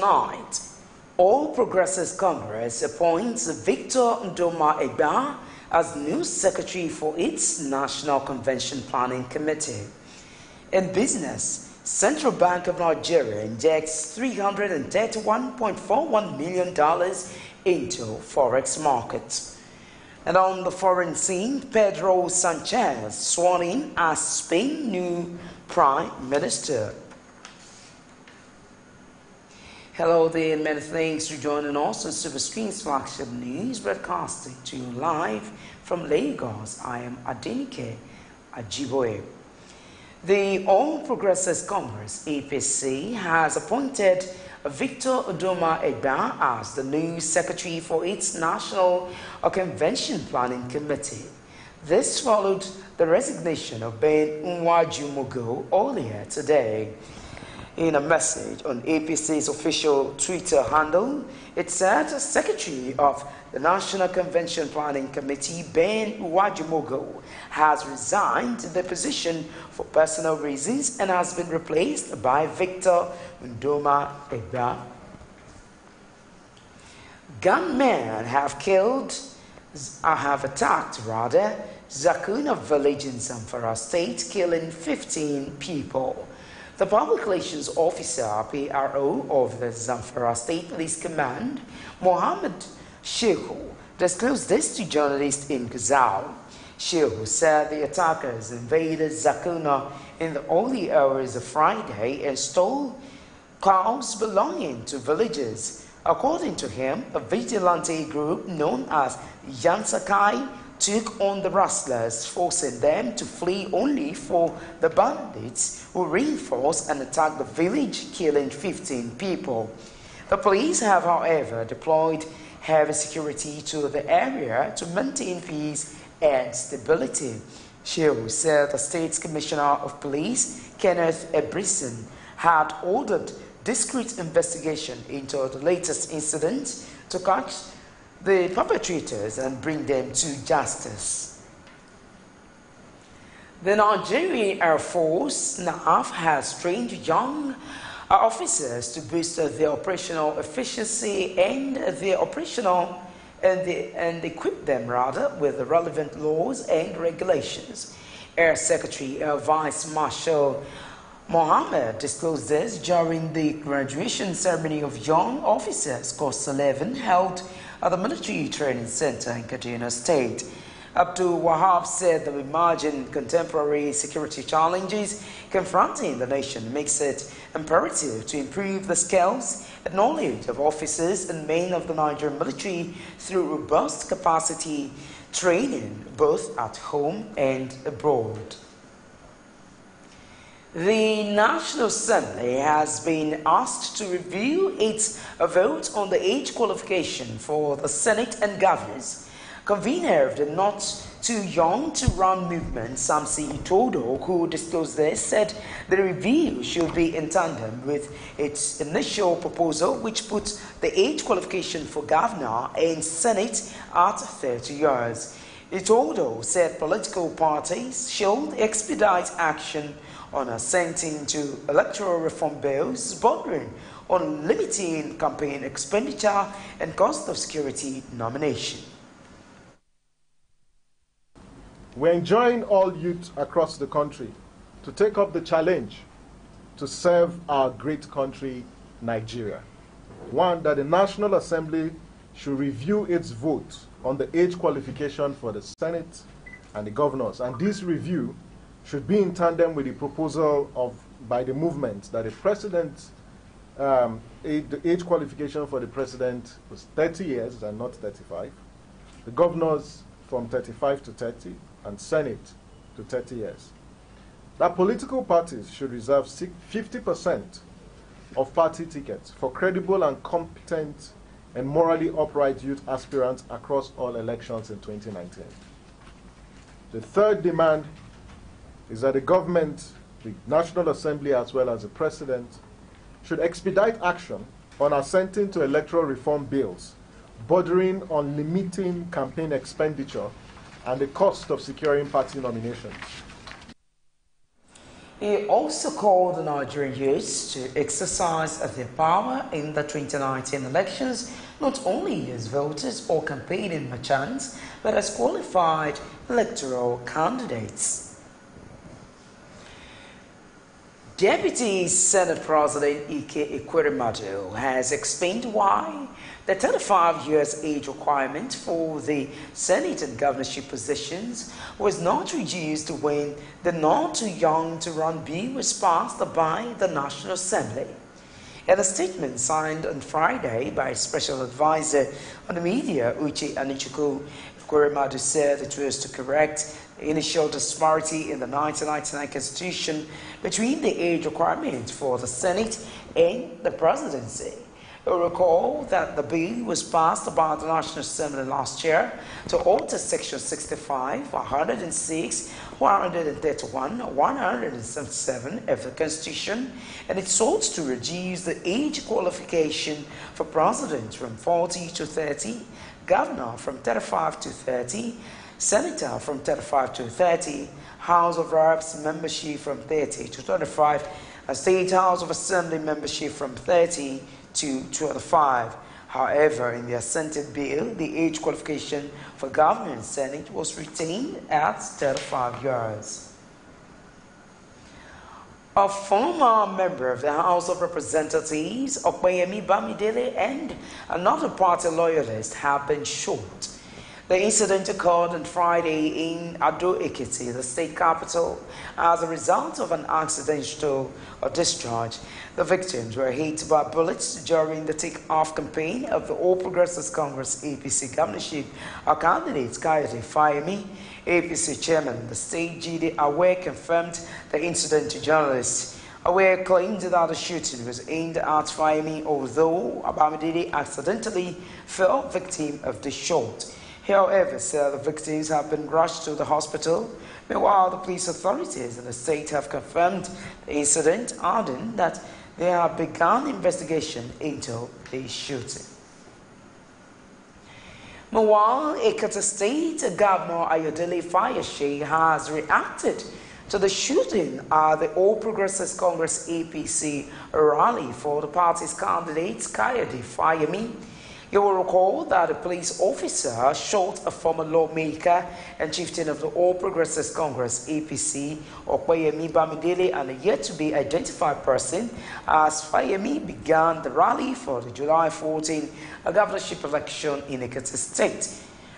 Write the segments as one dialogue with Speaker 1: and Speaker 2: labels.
Speaker 1: tonight, All Progressives Congress appoints Victor Ndoma Egba as new secretary for its National Convention Planning Committee. In business, Central Bank of Nigeria injects $331.41 million into forex markets. And on the foreign scene, Pedro Sanchez sworn in as Spain's new Prime Minister. Hello there, and many thanks for joining us on Superscreen's flagship news, broadcasting to you live from Lagos. I am Adenike Ajiboye. The All Progressives Congress (APC) has appointed Victor Ndoma Egba as the new secretary for its National Convention Planning Committee. This followed the resignation of Ben Nwajumogo earlier today. In a message on APC's official Twitter handle, it said Secretary of the National Convention Planning Committee, Ben Nwajumogo, has resigned the position for personal reasons and has been replaced by Victor Ndoma Egba. Gunmen have attacked Zakuna village in Zamfara State, killing 15 people. The Public Relations Officer, PRO, of the Zamfara State Police Command, Mohammed Shehu, disclosed this to journalists in Gazal. Shehu said the attackers invaded Zakuna in the early hours of Friday and stole cows belonging to villagers. According to him, a vigilante group known as Yansakai took on the rustlers, forcing them to flee only for the bandits who reinforced and attacked the village, killing 15 people. The police have, however, deployed heavy security to the area to maintain peace and stability. Shehu said the state's commissioner of police, Kenneth Ebrison, had ordered discreet investigation into the latest incident to catch the perpetrators and bring them to justice. The Nigerian Air Force NAF has trained young officers to boost their operational efficiency and equip them with the relevant laws and regulations. Air Secretary Vice Marshal Mohammed disclosed this during the graduation ceremony of young officers, Course 11, held at the Military Training Center in Kaduna State. Abdul Wahab said the emerging contemporary security challenges confronting the nation makes it imperative to improve the skills and knowledge of officers and men of the Nigerian military through robust capacity training both at home and abroad. The National Assembly has been asked to review its vote on the age qualification for the Senate and governors. Convener of the Not Too Young to Run movement, Samson Itodo, who disclosed this, said the review should be in tandem with its initial proposal, which puts the age qualification for governor and Senate at 30 years. Itodo said political parties should expedite action on assenting to electoral reform bills bordering on limiting campaign expenditure and cost of security nomination.
Speaker 2: We enjoin all youth across the country to take up the challenge to serve our great country, Nigeria. One, that the National Assembly should review its vote on the age qualification for the Senate and the governors, and this review should be in tandem with the proposal by the movement that the president, the age qualification for the president was 30 years and not 35, the governors from 35 to 30, and Senate to 30 years. That political parties should reserve 50% of party tickets for credible and competent and morally upright youth aspirants across all elections in 2019. The third demand is that the government, the National Assembly, as well as the President, should expedite action on assenting to electoral reform bills bordering on limiting campaign expenditure and the cost of securing party nominations.
Speaker 1: He also called on Nigerian youths to exercise their power in the 2019 elections, not only as voters or campaigning merchants, but as qualified electoral candidates. Deputy Senate President Ike Ekweremadu has explained why the 35 years age requirement for the Senate and governorship positions was not reduced when the Not Too Young to Run bill was passed by the National Assembly. In a statement signed on Friday by Special Advisor on the Media, Uche Anichukwu, Ekweremadu said it was to correct the initial disparity in the 1999 Constitution between the age requirement for the Senate and the presidency. You'll recall that the bill was passed by the National Assembly last year to alter Section 65, 106, 131, 177 of the Constitution, and it sought to reduce the age qualification for president from 40 to 30, governor from 35 to 30, senator from 35 to 30, House of Reps membership from 30 to 25, and State House of Assembly membership from 30 to 25. However, in the assented bill, the age qualification for governor and senate was retained at 35 years. A former member of the House of Representatives, Okpeyemi Bamidele, and another party loyalist have been shot. The incident occurred on Friday in Ado-Ekiti, the state capital, as a result of an accidental discharge. The victims were hit by bullets during the take-off campaign of the All Progressives Congress APC governorship. Our candidate, Kayode Fayemi, APC chairman, the state Jide Awe, confirmed the incident to journalists. Awe claimed that the shooting was aimed at Fayemi, although Bamidele accidentally fell victim of the shot. He, however, said the victims have been rushed to the hospital. Meanwhile, the police authorities in the state have confirmed the incident, adding that they have begun investigation into the shooting. Meanwhile, Ekiti State Governor Ayodele Fayose has reacted to the shooting at the All Progressives Congress APC rally for the party's candidate, Kayode Fayemi. You will recall that a police officer shot a former lawmaker and chieftain of the All Progressives Congress APC, Okpeyemi Bamidele, and a yet-to-be-identified person as Fayemi began the rally for the July 14 governorship election in Ekiti State.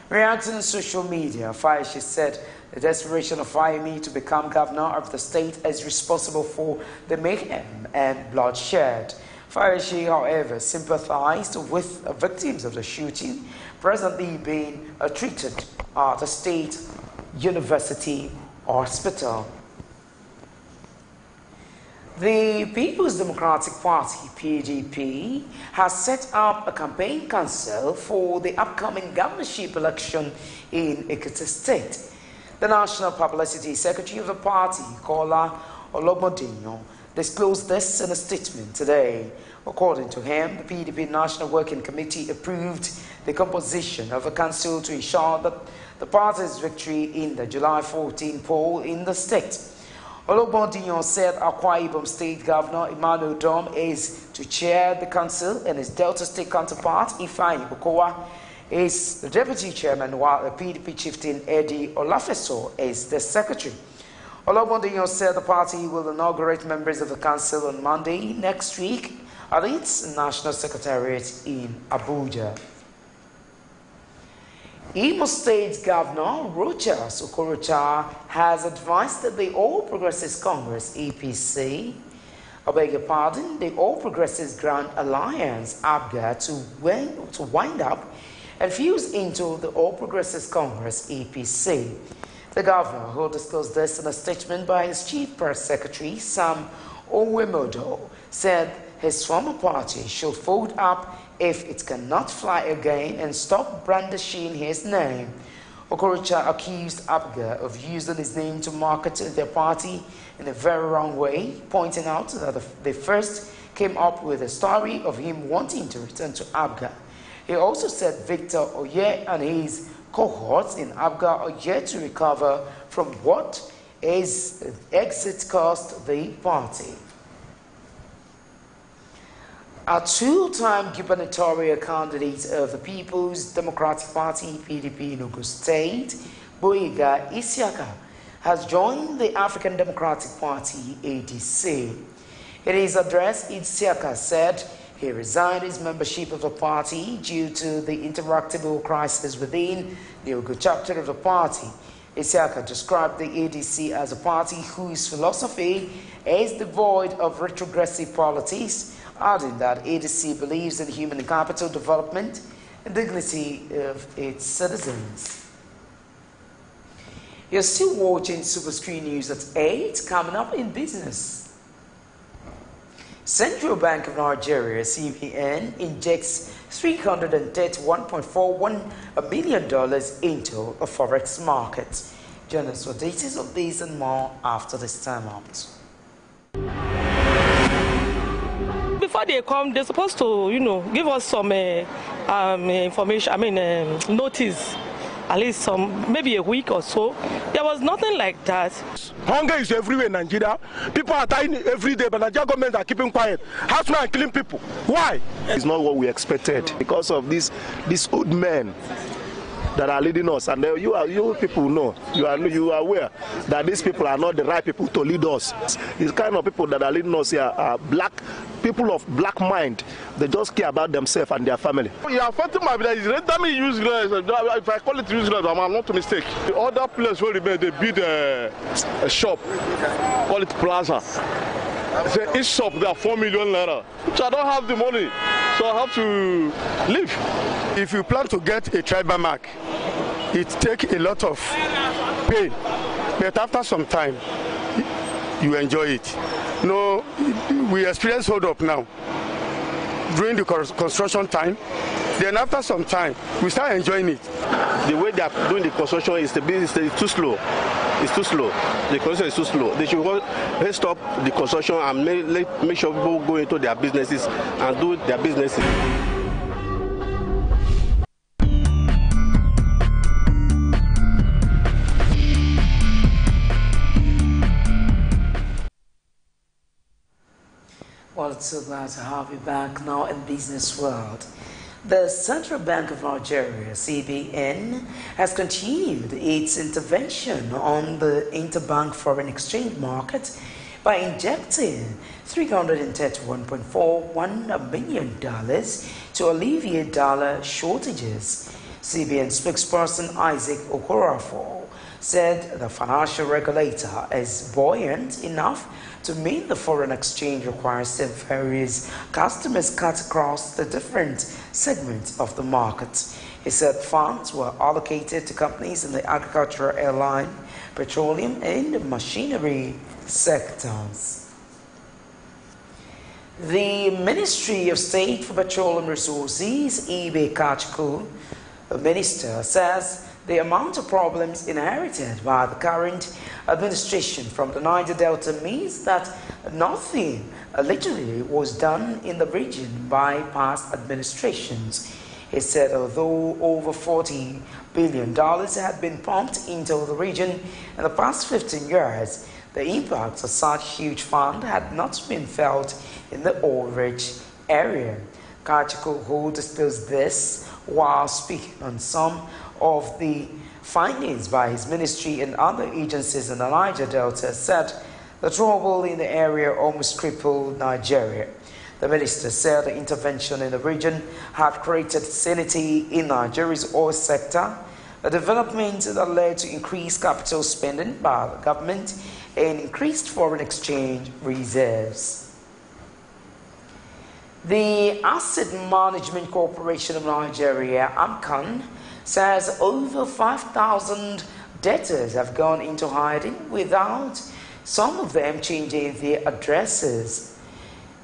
Speaker 1: Reacting on social media, Fayose said the desperation of Fayemi to become governor of the state is responsible for the mayhem and bloodshed. Fayose, however, sympathized with the victims of the shooting, presently being treated at the State University Hospital. The People's Democratic Party, PDP, has set up a campaign council for the upcoming governorship election in Ekiti State. The National Publicity Secretary of the party, Kola Olomodinyo, disclosed this in a statement today. According to him, the PDP National Working Committee approved the composition of a council to ensure that the party's victory in the July 14 poll in the state. Olobodinyo said Akwa Ibom State Governor Emmanuel Dom is to chair the council, and his Delta State counterpart, Ifeanyi Bukowa, is the deputy chairman, while the PDP chieftain Eddie Olafeso is the secretary. Olobodinyo said the party will inaugurate members of the council on Monday next week at its national secretariat in Abuja. Imo State Governor Rochas Okorocha has advised that the All Progressives Congress APC, the All Progressives Grand Alliance ABGA, to wind up and fuse into the All Progressives Congress APC. The governor, who disclosed this in a statement by his chief press secretary, Sam Owemodo, said his former party should fold up if it cannot fly again and stop brandishing his name. Okorocha accused ABGA of using his name to market their party in a very wrong way, pointing out that they first came up with a story of him wanting to return to ABGA. He also said Victor Oye and his cohorts in ABGA are yet to recover from what His exit cost the party. A two-time gubernatorial candidate of the People's Democratic Party, PDP, in Ogun State, Boyega Isiaka, has joined the African Democratic Party, ADC. In his address, Isiaka said he resigned his membership of the party due to the interactable crisis within the Ogun chapter of the party. Isiaka described the ADC as a party whose philosophy is devoid of retrogressive politics, adding that ADC believes in human capital development and dignity of its citizens. You're still watching Superscreen News at 8, coming up in business. Central Bank of Nigeria, CBN, injects $331.41 billion into the forex market. Join us for details of these and more after this time out.
Speaker 3: Before they come, they're supposed to, give us some information, notice, at least maybe a week or so. There was nothing like that.
Speaker 4: Hunger is everywhere in Nigeria. People are dying every day, but Nigeria government are keeping quiet. Housemen are killing people. Why?
Speaker 5: It's not what we expected because of these old men that are leading us, and you people know, you are aware that these people are not the right people to lead us. These kind of people that are leading us here are people of black mind. They just care about themselves and their family.
Speaker 4: You are affecting my village. Let me use grass. If I call it use grass, I'm not to mistake. The other place where they build a shop, call it plaza. Say each shop there are 4 million naira. So I don't have the money, so I have to leave.
Speaker 6: If you plan to get a tribal mark, it takes a lot of pain, but after some time, you enjoy it. No, we experience hold up now during the construction time. Then after some time, we start enjoying it.
Speaker 5: The way they are doing the construction is too slow. It's too slow. The construction is too slow. They should stop the construction and make sure people go into their businesses and do their businesses.
Speaker 1: Well, it's so glad to have you back now in Business World. The Central Bank of Nigeria, CBN, has continued its intervention on the interbank foreign exchange market by injecting $331.41 billion to alleviate dollar shortages. CBN spokesperson Isaac Okorafor said the financial regulator is buoyant enough to meet the foreign exchange requirements that various customers cut across the different segments of the market. He said funds were allocated to companies in the agricultural, airline, petroleum, and machinery sectors. The Ministry of State for Petroleum Resources, Ibe Kachku, the minister, says the amount of problems inherited by the current administration from the Niger Delta means that nothing literally was done in the region by past administrations. He said although over $40 billion had been pumped into the region in the past 15 years, the impact of such huge fund had not been felt in the oil-rich area. Kachiko, who disclosed this while speaking on some of the findings by his ministry and other agencies in the Niger Delta, said the trouble in the area almost crippled Nigeria. The minister said the intervention in the region had created sanity in Nigeria's oil sector, a development that led to increased capital spending by the government and increased foreign exchange reserves. The Asset Management Corporation of Nigeria, AMCON, says over 5,000 debtors have gone into hiding without some of them changing their addresses.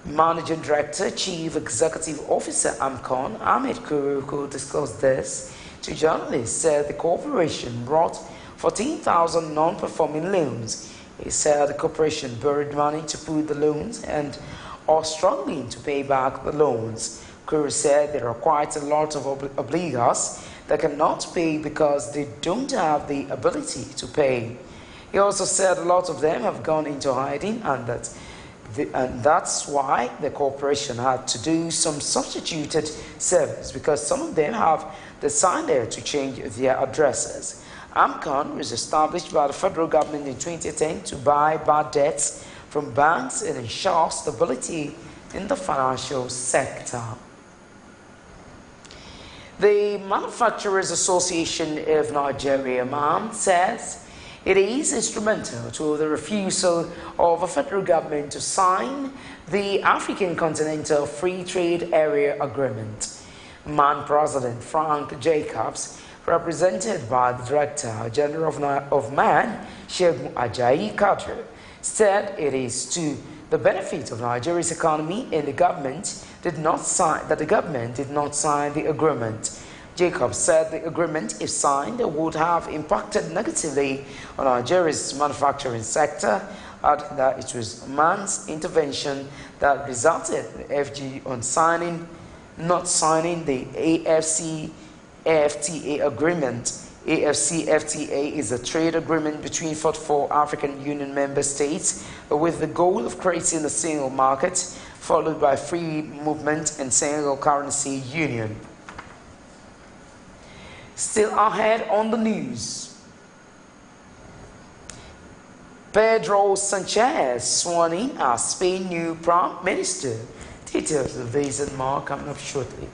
Speaker 1: Managing Director, Chief Executive Officer AMCON, Ahmed Kuruku, disclosed this to journalists, said the corporation brought 14,000 non-performing loans. He said the corporation borrowed money to put the loans and are struggling to pay back the loans. Kuru said there are quite a lot of obligors that cannot pay because they don't have the ability to pay. He also said a lot of them have gone into hiding and that's why the corporation had to do some substituted service because some of them have decided to change their addresses. AMCON was established by the federal government in 2010 to buy bad debts from banks and ensure stability in the financial sector. The Manufacturers Association of Nigeria, MAN, says it is instrumental to the refusal of the federal government to sign the African Continental Free Trade Area Agreement. MAN President Frank Jacobs, represented by the Director General of MAN, Shegun Ajayi Kadri, said it is to the benefit of Nigeria's economy and the government did not sign the agreement. Jacobs said the agreement, if signed, would have impacted negatively on Nigeria's manufacturing sector, adding that it was MAN's intervention that resulted in the FG on not signing the AFC-FTA agreement. AFC-FTA is a trade agreement between 44 African Union member states with the goal of creating a single market, followed by free movement and single currency union. Still ahead on the news, Pedro Sanchez sworn in as Spain's new Prime Minister. Details of this and more coming up shortly.